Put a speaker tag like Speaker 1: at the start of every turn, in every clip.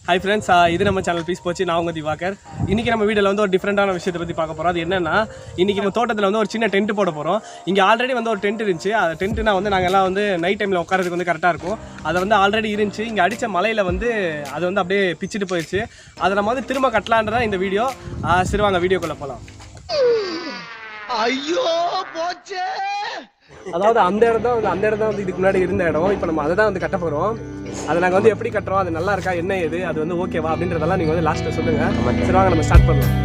Speaker 1: Hi friends, இது நம்ம channel piece போச்சு. நான் உங்கள் திவாகர். இன்றைக்கி நம்ம வீடியோவில் வந்து ஒரு டிஃப்ரெண்டான விஷயத்தை பற்றி பார்க்க போகிறோம். அது என்னென்னா, இன்றைக்கி நம்ம தோட்டத்தில் வந்து ஒரு சின்ன டென்ட் போட போகிறோம். இங்கே ஆல்ரெடி வந்து ஒரு டென்ட் இருந்துச்சு. அந்த டென்ட்னா வந்து நாங்கள் எல்லாம் வந்து நைட் டைமில் உட்காரதுக்கு வந்து கரெக்டாக இருக்கும். அதை வந்து ஆல்ரெடி இருந்துச்சு. இங்கே அடித்த மலையில் வந்து அது வந்து அப்படியே பிச்சுட்டு போயிடுச்சு. அதை நம்ம வந்து திரும்ப கட்டலான்றதான் இந்த வீடியோ. சரி வாங்க வீடியோக்குள்ளே போகலாம்.
Speaker 2: ஐயோ போச்சே.
Speaker 1: அதாவது அந்த இடம் தான் வந்து இதுக்கு முன்னாடி இருந்த இடம். இப்போ நம்ம அதை தான் வந்து கட்ட போகிறோம். அதை நாங்கள் வந்து எப்படி கட்டுறோம், அது நல்லா இருக்கா, என்ன ஏது, அது வந்து ஓகேவா அப்படின்றதெல்லாம் நீங்கள் வந்து லாஸ்ட்டில் சொல்லுங்கள். சரி வாங்க நம்ம ஸ்டார்ட் பண்ணலாம்.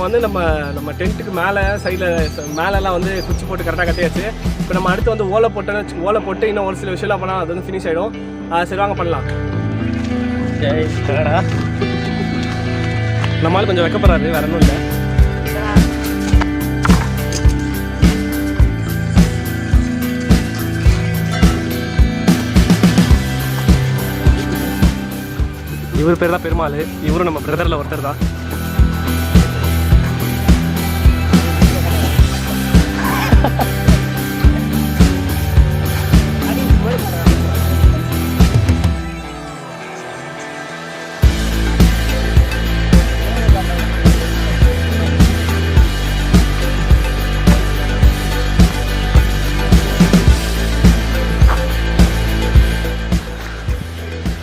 Speaker 1: வந்து நம்ம டென்ட்டுக்கு மேலே சைடில் மேலெல்லாம் வந்து குச்சி போட்டு கரெக்டாக கட்டியாச்சு. இப்போ நம்ம அடுத்து வந்து ஓலை போட்டு இன்னும் ஒரு சில விஷயம்லாம் பண்ணால் அது வந்து ஃபினிஷ் ஆகிடும். சரி வாங்க பண்ணலாம். நம்மளால் கொஞ்சம் வைக்கப்படுறாரு, வேற ஒன்றும் இல்லை. இவர் பேர் தான் பெருமாள். இவரும் நம்ம பிரதரில் ஒருத்தர் தான்.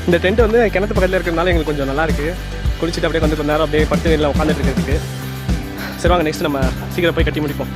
Speaker 1: இந்த டென்ட் வந்து கிணத்து பக்கத்தில் இருக்கிறதுனால எங்களுக்கு கொஞ்சம் நல்லா இருக்குது. குளிச்சுட்டு அப்படியே கொஞ்சம் நேரம் அப்படியே படுத்து இல்லை உட்காந்துட்டு இருக்கிறதுக்கு. சரி வாங்க நெக்ஸ்ட் நம்ம சீக்கிரம் போய் கட்டி முடிப்போம்.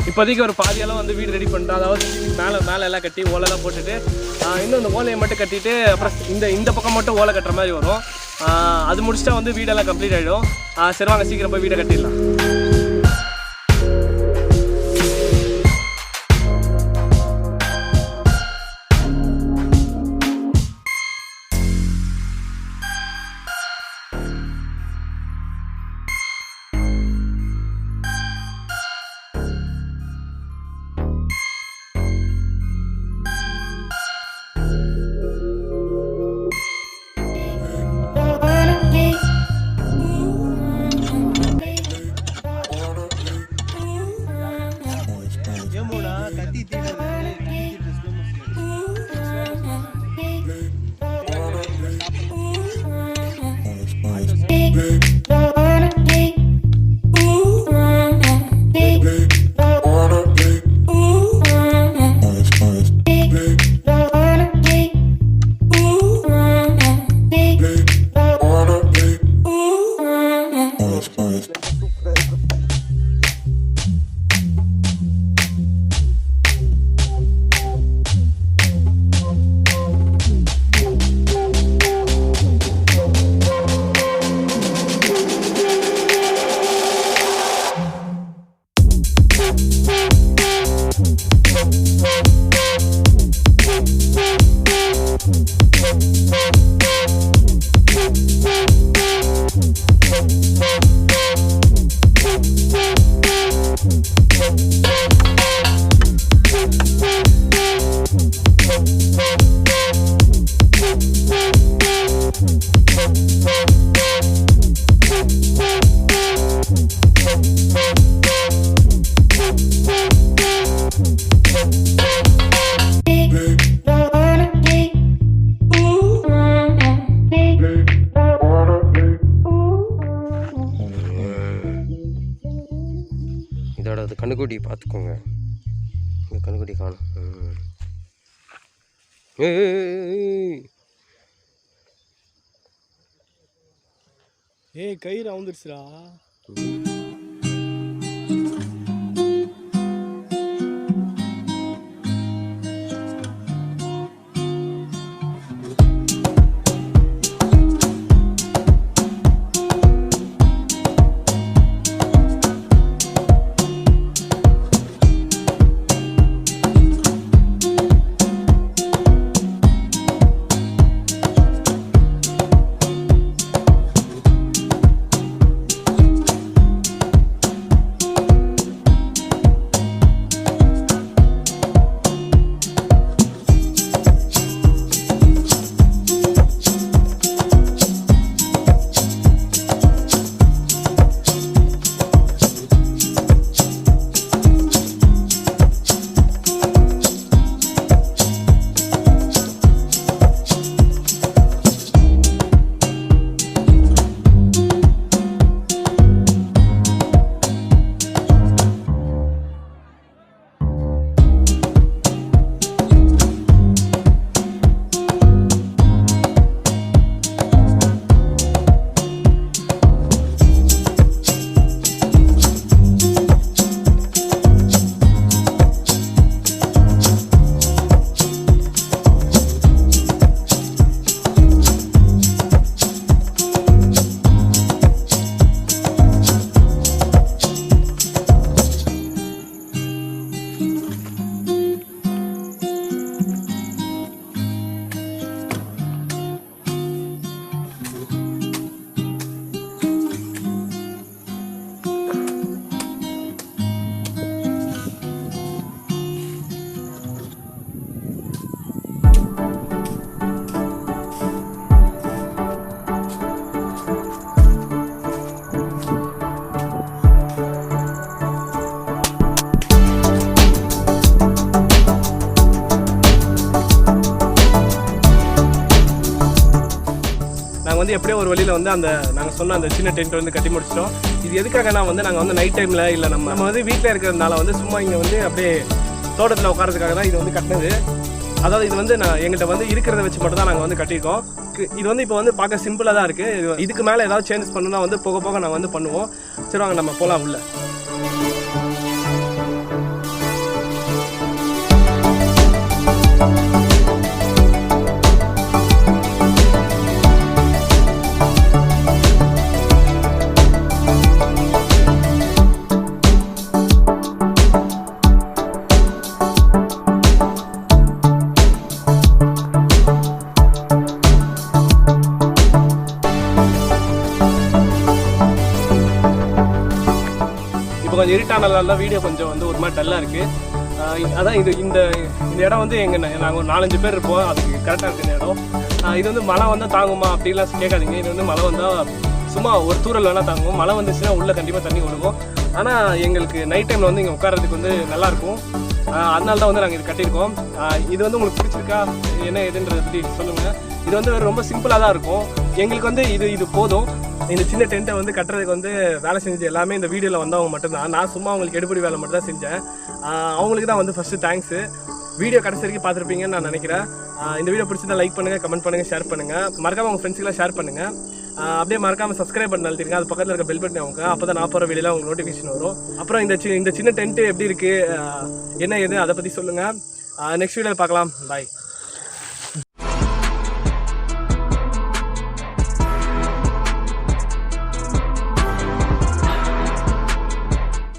Speaker 1: இப்போதைக்கு ஒரு பாதியெல்லாம் வந்து வீடு ரெடி பண்ணிட்டோம். அதாவது மேலே எல்லாம் கட்டி ஓலைலாம் போட்டுட்டு இன்னும் இந்த ஓலையை மட்டும் கட்டிட்டு அப்புறம் இந்த பக்கம் மட்டும் ஓலை கட்டுற மாதிரி வரும். அது முடிச்சுட்டா வந்து வீடெல்லாம் கம்ப்ளீட் ஆகிடும். சரி வாங்க சீக்கிரம் போய் வீடை கட்டிடலாம்.
Speaker 2: இதோட அது கண்ணுக்குட்டி பார்த்துக்கோங்க. இந்த கண்ணுக்குட்டி காணும்.
Speaker 1: கயிறு அவுந்துருச்சுடா. நாங்கள் வந்து எப்படியோ ஒரு வழியில் வந்து அந்த நாங்கள் சொன்ன அந்த சின்ன டென்ட் வந்து கட்டி முடிச்சிட்டோம். இது எதுக்காகனா வந்து நாங்கள் வந்து நைட் டைமில் இல்லை நம்ம வந்து வீட்டில் இருக்கிறதுனால வந்து சும்மா இங்கே வந்து அப்படியே தோட்டத்தில் உட்காரதுக்காக தான் இது வந்து கட்டினது. அதாவது இது வந்து எங்கள்கிட்ட வந்து இருக்கிறத வச்சு மட்டும் தான் நாங்கள் வந்து கட்டியிருக்கோம். இது வந்து இப்போ வந்து பார்க்க சிம்பிளாக தான் இருக்குது. இதுக்கு மேலே ஏதாவது சேஞ்சஸ் பண்ணணும்னா வந்து போக போக நாங்கள் வந்து பண்ணுவோம். சரி வாங்க நம்ம போகலாம் உள்ள. நைட் ஆனதால வீடியோ கொஞ்சம் வந்து ஒரு மாதிரி டல்லாக இருக்குது. அதான் இந்த இடம் வந்து நாங்கள் ஒரு 4-5 பேர் இருப்போம், அதுக்கு கரெக்டாக இருக்குது இந்த இடம். இது வந்து மழை வந்தால் தாங்குமா அப்படிலாம் கேட்காதீங்க. இது வந்து மழை வந்தால் சும்மா ஒரு தூரல் வேணால் தாங்குவோம். மழை வந்துச்சுன்னா உள்ளே கண்டிப்பாக தண்ணி ஒழுகும். ஆனால் எங்களுக்கு நைட் டைமில் வந்து இங்கே உட்காரதுக்கு வந்து நல்லாயிருக்கும். அதனால தான் வந்து நாங்கள் இது கட்டியிருக்கோம். இது வந்து உங்களுக்கு பிடிச்சிருக்கா என்ன எதுன்றதை பற்றி சொல்லுங்கள். இது வந்து ரொம்ப சிம்பிளாக தான் இருக்கும். எங்களுக்கு வந்து இது போதும். இந்த சின்ன டென்ட்டை வந்து கட்டுறதுக்கு வந்து வேலை செஞ்சது எல்லாமே இந்த வீடியோவில் வந்தவங்க மட்டும்தான். நான் சும்மா அவங்களுக்கு எடுப்படி வேலை மட்டும் தான் செஞ்சேன். அவங்களுக்கு தான் வந்து ஃபஸ்ட்டு தேங்க்ஸு. வீடியோ கடைசி வரைக்கும் பார்த்துருப்பீங்கன்னு நான் நினைக்கிறேன். இந்த வீடியோ பிடிச்சிருந்தா லைக் பண்ணுங்கள், கமெண்ட் பண்ணுங்கள், ஷேர் பண்ணுங்கள். மறக்காமல் உங்கள் ஃப்ரெண்ட்ஸுக்கெல்லாம் ஷேர் பண்ணுங்கள். அப்படியே மறக்காமல் சப்ஸ்கிரைப் பண்ண அழுத்திருங்க. அது பக்கத்தில் இருக்க பெல் பட்டன் அவங்க, அப்போ தான் நான் போகிற வீடியோலாம் உங்களுக்கு நோட்டிஃபிகேஷன் வரும். அப்புறம் இந்த சின்ன டென்ட்டு எப்படி இருக்குது என்ன ஏது அதை பற்றி சொல்லுங்கள். நெக்ஸ்ட் வீடியோவில் பார்க்கலாம். பாய்.